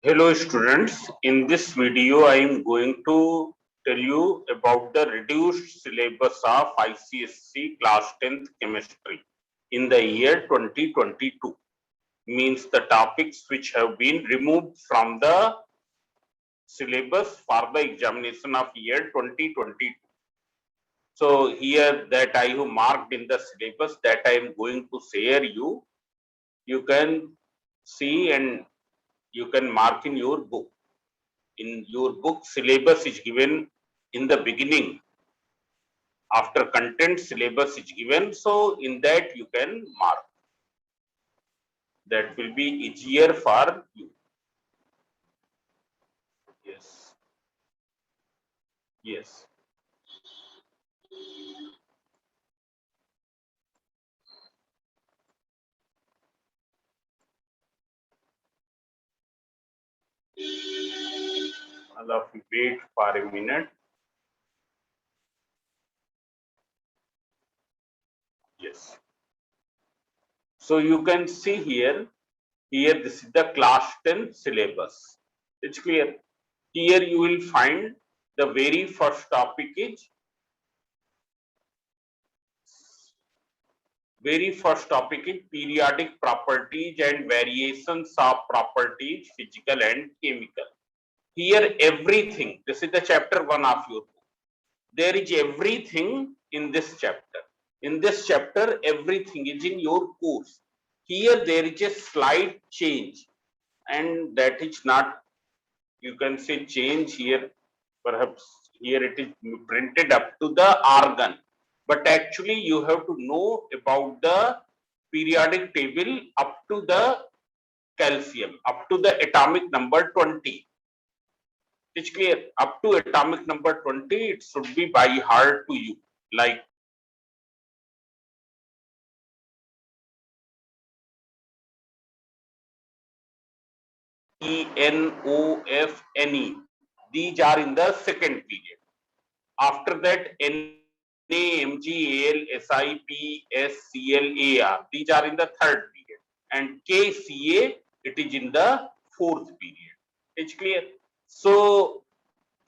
Hello students, in this video I am going to tell you about the reduced syllabus of ICSE class 10th chemistry in the year 2022, means the topics which have been removed from the syllabus for the examination of year 2022. So here that I have marked in the syllabus that I am going to share you can see and you can mark in your book. In your book, syllabus is given in the beginning. After content, syllabus is given. So in that you can mark. That will be easier for you. Yes. Yes. All of you wait for a minute. Yes. So you can see here. Here this is the class 10 syllabus. It's clear. Here you will find the very first topic is periodic properties and variations of properties, physical and chemical. Here everything, this is the chapter 1 of your book. There is everything in this chapter. In this chapter, everything is in your course. Here there is a slight change, and that is not, you can say change here, perhaps here it is printed up to the argon, but actually you have to know about the periodic table up to the calcium, up to the atomic number 20. It's clear, up to atomic number 20 it should be by heart to you, like ENOFNE. These are in the second period. After that, NAMGAL, SIPSCLAR. These are in the third period. And KCA, it is in the fourth period. It's clear. So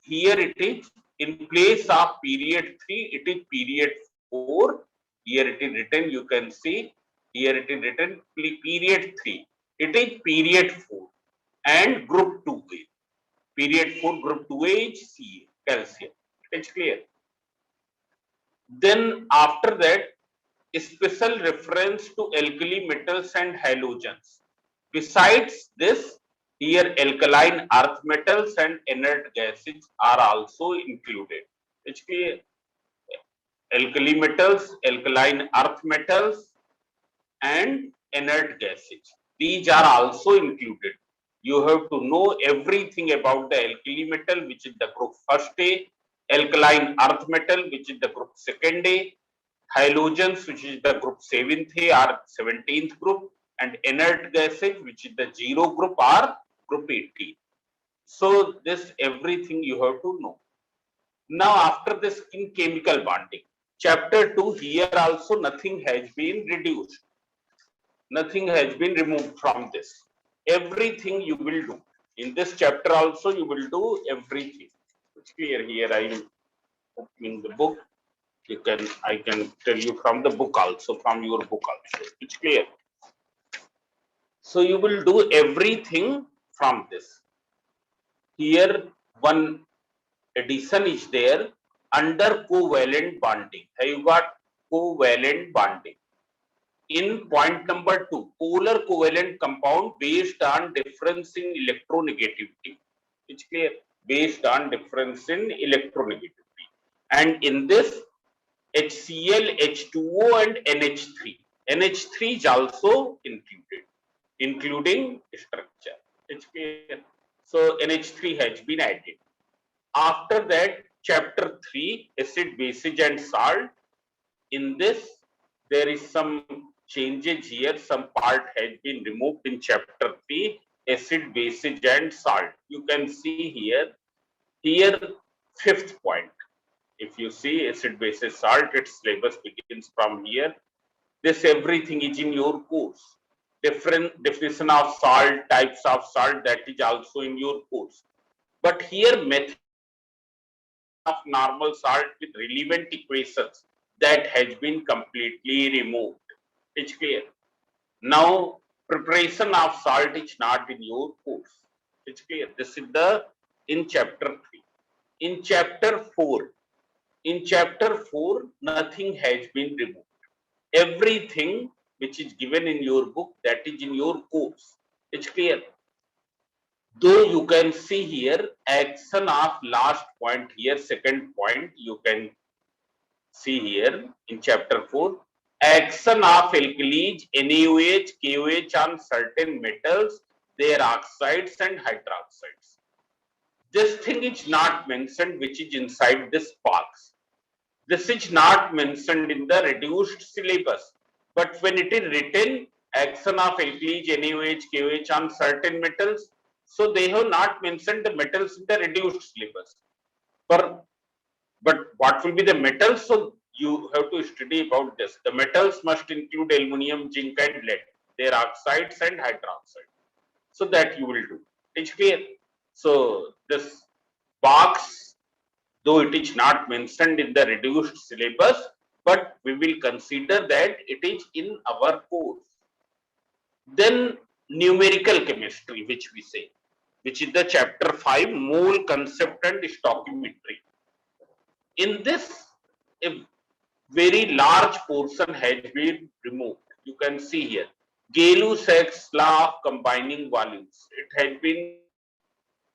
here it is in place of period 3, it is period 4. Here it is written, you can see, here it is written period 3. It is period 4 and group 2A. Period 4, group 2A is CA, calcium. It's clear. Then after that, a special reference to alkali metals and halogens. Besides this, here alkaline earth metals and inert gases are also included. It's clear. Alkali metals, alkaline earth metals, and inert gases. These are also included. You have to know everything about the alkali metal, which is the group first A, alkaline earth metal, which is the group second A, halogens, which is the group 7th A or 17th group, and inert gases, which is the 0 group or group 18. So this everything you have to know. Now after this, in chemical bonding, chapter 2, here also nothing has been reduced. Nothing has been removed from this. Everything you will do. In this chapter also you will do everything. It's clear. Here I am opening the book. I can tell you from the book also, from your book also. It's clear. So you will do everything from this. Here one addition is there under covalent bonding. You got covalent bonding. In point number 2, polar covalent compound based on difference in electronegativity. It's clear, based on difference in electronegativity. And in this, HCl, H2O, and NH3. NH3 is also included, including structure. It's clear. So NH3 has been added. After that, chapter 3, acid, bases, and salt. In this, there is some changes here. Some part has been removed in chapter 3, acid, bases, and salt. You can see here, fifth point. If you see acid, bases, salt, its syllabus begins from here. This everything is in your course. different definition of salt, types of salt, that is also in your course. But here method of normal salt with relevant equations, that has been completely removed. It's clear. Now preparation of salt is not in your course. It's clear. This is the in chapter 3. In chapter 4, nothing has been removed. Everything which is given in your book, that is in your course. It's clear. Though you can see here action of last point here, second point you can see here in chapter 4, action of alkalis, NaOH, KOH on certain metals, their oxides and hydroxides. This thing is not mentioned which is inside this box. This is not mentioned in the reduced syllabus. But when it is written, action of alkalis, NaOH, KOH on certain metals, so they have not mentioned the metals in the reduced syllabus. But what will be the metals? So you have to study about this. The metals must include aluminum, zinc, and lead, their oxides and hydroxide. So that you will do. It's clear. So this box, though it is not mentioned in the reduced syllabus, but we will consider that it is in our course. Then numerical chemistry, which we say, which is the chapter 5, mole concept and stoichiometry. In this, a very large portion has been removed. You can see here, Gay-Lussac's law of combining volumes. It has been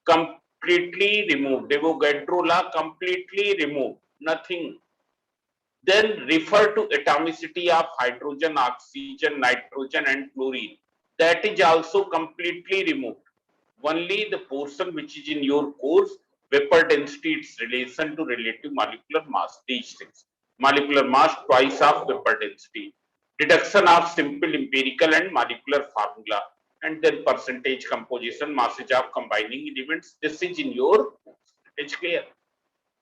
completely removed. Avogadro law completely removed. Nothing. Then refer to atomicity of hydrogen, oxygen, nitrogen, and fluorine. That is also completely removed. Only the portion which is in your course, vapor density, its relation to relative molecular mass, these things. Molecular mass twice of vapor density. Deduction of simple empirical and molecular formula, and then percentage composition, masses of combining elements. This is in your course. It's clear.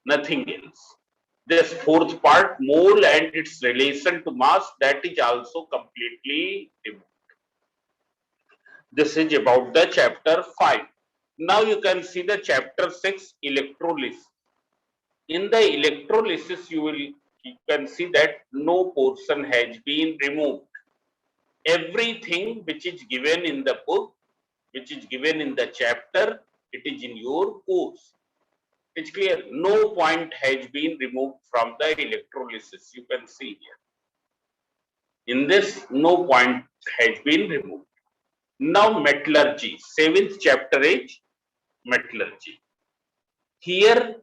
Nothing else. This fourth part, mole and its relation to mass, that is also completely removed. This is about the chapter 5. Now you can see the chapter 6, electrolysis. In the electrolysis, you can see that no portion has been removed. Everything which is given in the book, which is given in the chapter, it is in your course. It's clear. No point has been removed from the electrolysis. You can see here. In this, no point has been removed. Now metallurgy, 7th chapter is metallurgy. Here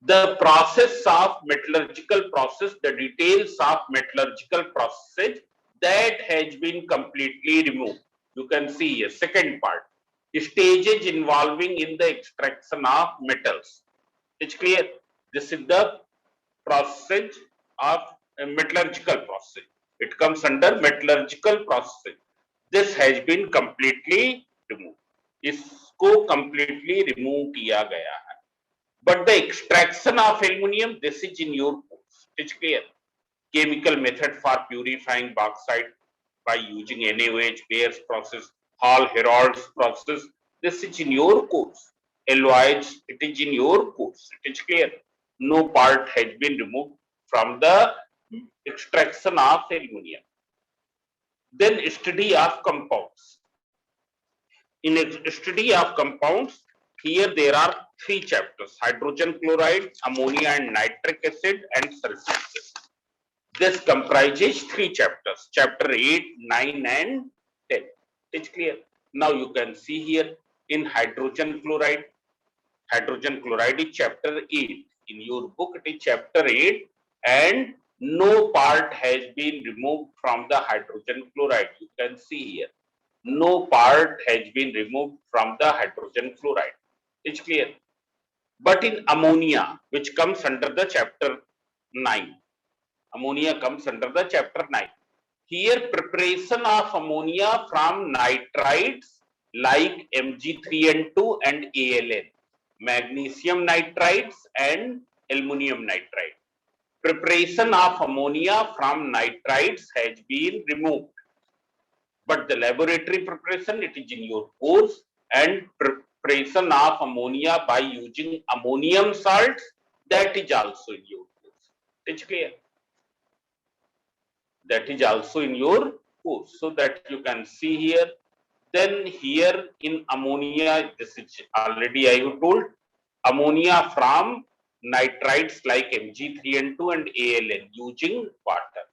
the process of metallurgical process, the details of metallurgical process, that has been completely removed. You can see here, second part, stages involving in the extraction of metals. It's clear. This is the process of a metallurgical process. It comes under metallurgical process. This has been completely removed. इसको completely remove किया गया है. But the extraction of aluminium, this is in your course. It's clear. Chemical method for purifying bauxite by using NaOH, Bayer's process, Hall-Herold's process. This is in your course. Alloys, it is in your course. It is clear. No part has been removed from the extraction of aluminium. Then study of compounds. In a study of compounds, here there are 3 chapters: hydrogen chloride, ammonia and nitric acid, and sulfuric acid. This comprises 3 chapters, chapter 8, 9, and 10. It's clear. Now you can see here in hydrogen chloride is chapter 8. In your book, it is chapter 8, and no part has been removed from the hydrogen chloride. You can see here. No part has been removed from the hydrogen chloride. It's clear. But in ammonia, which comes under the chapter 9, ammonia comes under the chapter 9. Here, preparation of ammonia from nitrides like Mg3N2 and ALN, magnesium nitrides and aluminum nitride. Preparation of ammonia from nitrides has been removed. but the laboratory preparation, it is in your course, and preparation of ammonia by using ammonium salts, that is also in your course. It's clear? That is also in your course, so that you can see here. Then here in ammonia, this is already I have told, ammonia from nitrites like Mg3N2 and ALN using water,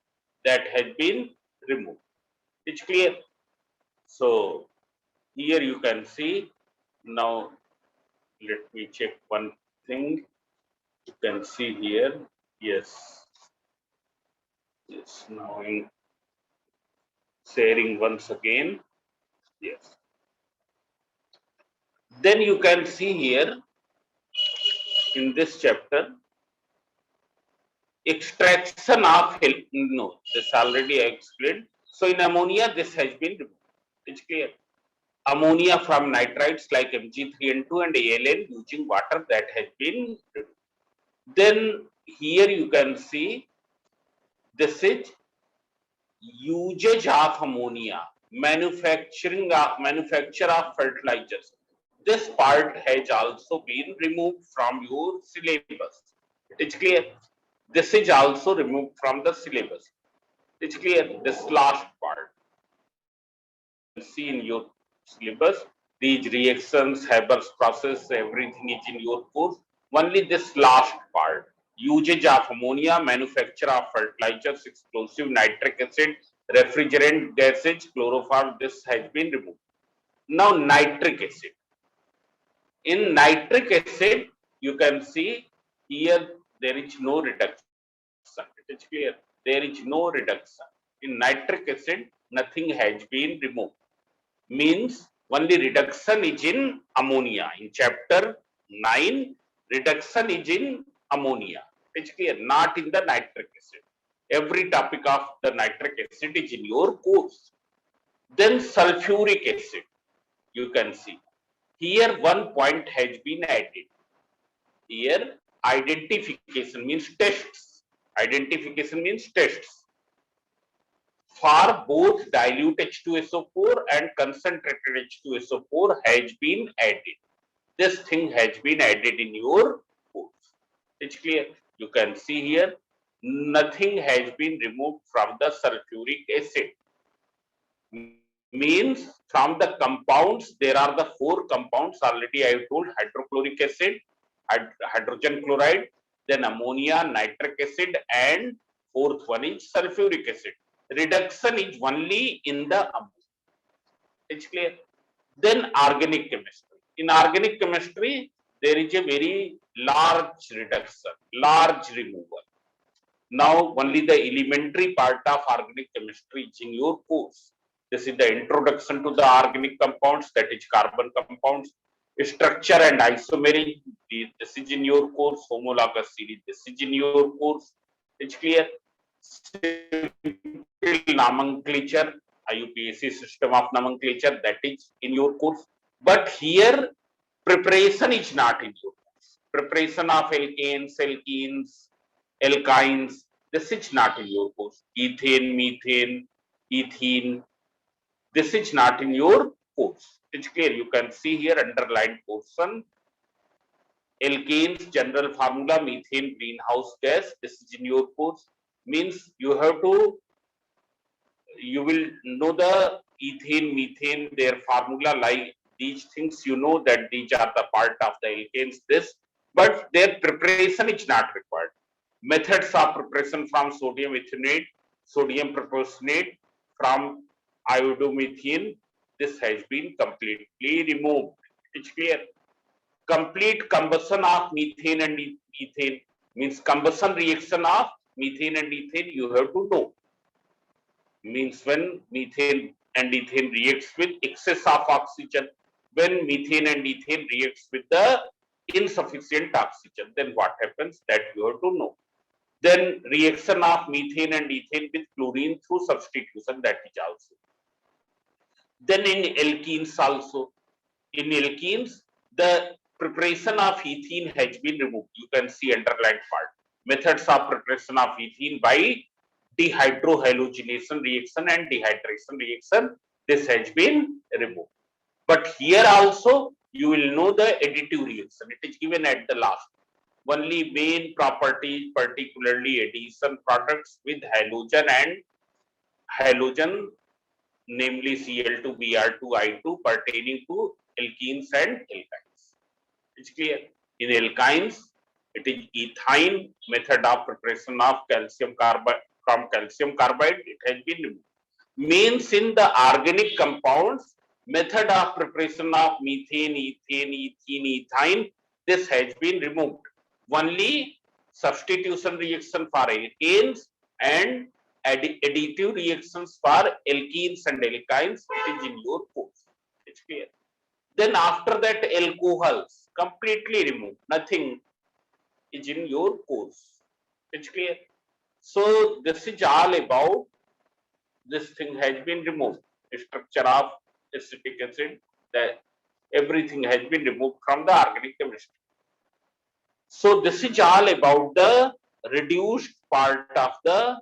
that has been removed. It's clear? So here you can see. Now let me check one thing. You can see here. Yes. Yes. Now I'm sharing once again. Yes. Then you can see here in this chapter, extraction of no, this already I explained. So in ammonia, this has been removed. It's clear. Ammonia from nitrites like Mg3N2 and ALN using water, that has been removed. Then here you can see this is usage of ammonia, manufacture of fertilizers. This part has also been removed from your syllabus. It's clear. This is also removed from the syllabus. It's clear. This last part, see in your syllabus, these reactions, Haber's process, everything is in your course. Only this last part, usage of ammonia, manufacture of fertilizers, explosive, nitric acid, refrigerant gases, chloroform, this has been removed. Now nitric acid. In nitric acid, you can see here there is no reduction. It is clear. There is no reduction. In nitric acid, nothing has been removed. Means only reduction is in ammonia. In chapter 9, reduction is in ammonia. It's clear, not in the nitric acid. Every topic of the nitric acid is in your course. Then sulfuric acid, you can see. Here one point has been added. Here identification means tests. Identification means tests. For both dilute H2SO4 and concentrated H2SO4 has been added. This thing has been added in your course. It's clear. You can see here, nothing has been removed from the sulfuric acid. Means from the compounds, there are the 4 compounds already I have told: hydrochloric acid, hydrogen chloride, then ammonia, nitric acid, and 4th one is sulfuric acid. Reduction is only in the ammonia. It's clear. Then organic chemistry. In organic chemistry, there is a very large reduction, large removal. Now only the elementary part of organic chemistry is in your course. This is the introduction to the organic compounds, that is carbon compounds, structure and isomery. This is in your course. Homologous series, this is in your course. It's clear. Simple nomenclature, IUPAC system of nomenclature, that is in your course. But here preparation is not in your course. Preparation of alkanes, alkynes, this is not in your course. Ethane, methane, ethene, this is not in your course. It's clear. You can see here underlined portion. Alkanes general formula, methane greenhouse gas, this is in your course. Means you have to, you will know the ethane, methane, their formula, like these things, you know that these are the part of the alkanes, this, but their preparation is not required. Methods of preparation: from sodium ethionate, sodium propionate, from iodomethane, this has been completely removed. It's clear. Complete combustion of methane and ethane, means combustion reaction of methane and ethane, you have to know. Means when methane and ethane reacts with excess of oxygen, when methane and ethane reacts with the insufficient oxygen, then what happens, that you have to know. Then reaction of methane and ethane with chlorine through substitution, that is also. Then in alkenes also, in alkenes, the preparation of ethene has been removed. You can see underlined part. Methods of preparation of ethene by dehydrohalogenation reaction and dehydration reaction, This has been removed. But here also you will know the additive reaction. It is given at the last. Only main properties, particularly addition products with halogen, namely Cl2Br2I2 pertaining to alkenes and alkynes. It's clear. In alkynes, it is ethyne method of preparation of calcium carbide from calcium carbide. It has been removed. Means in the organic compounds, method of preparation of methane, ethane, ethene, ethyne, this has been removed. Only substitution reaction for alkanes and additive reactions for alkenes and alkynes, it is in your course. It's clear. Then after that, alcohols completely removed. Nothing is in your course. It's clear. So this is all about this thing has been removed. The structure of acetic acid, that everything has been removed from the organic chemistry. So this is all about the reduced part of the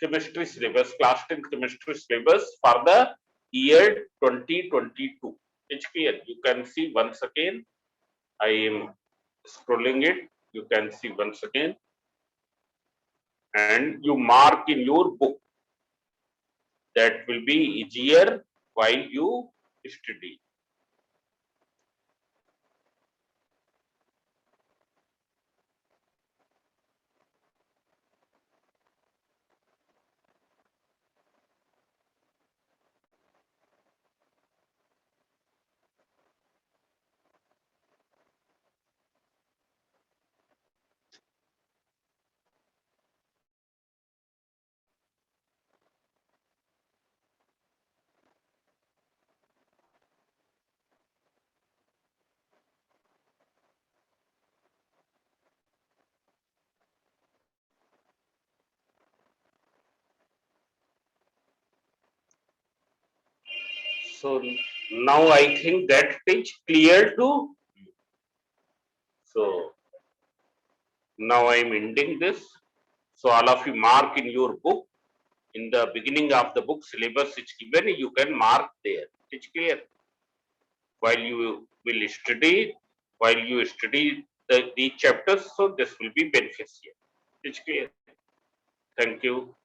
chemistry syllabus, class 10 chemistry syllabus for the year 2022. It's clear. You can see once again. I am scrolling it. You can see once again. And you mark in your book. That will be easier while you study. So now I think that is clear to. So now I am ending this. So all of you mark in your book. In the beginning of the book syllabus is given, you can mark there. It's clear. While you study these chapters, so this will be beneficial. It's clear. Thank you.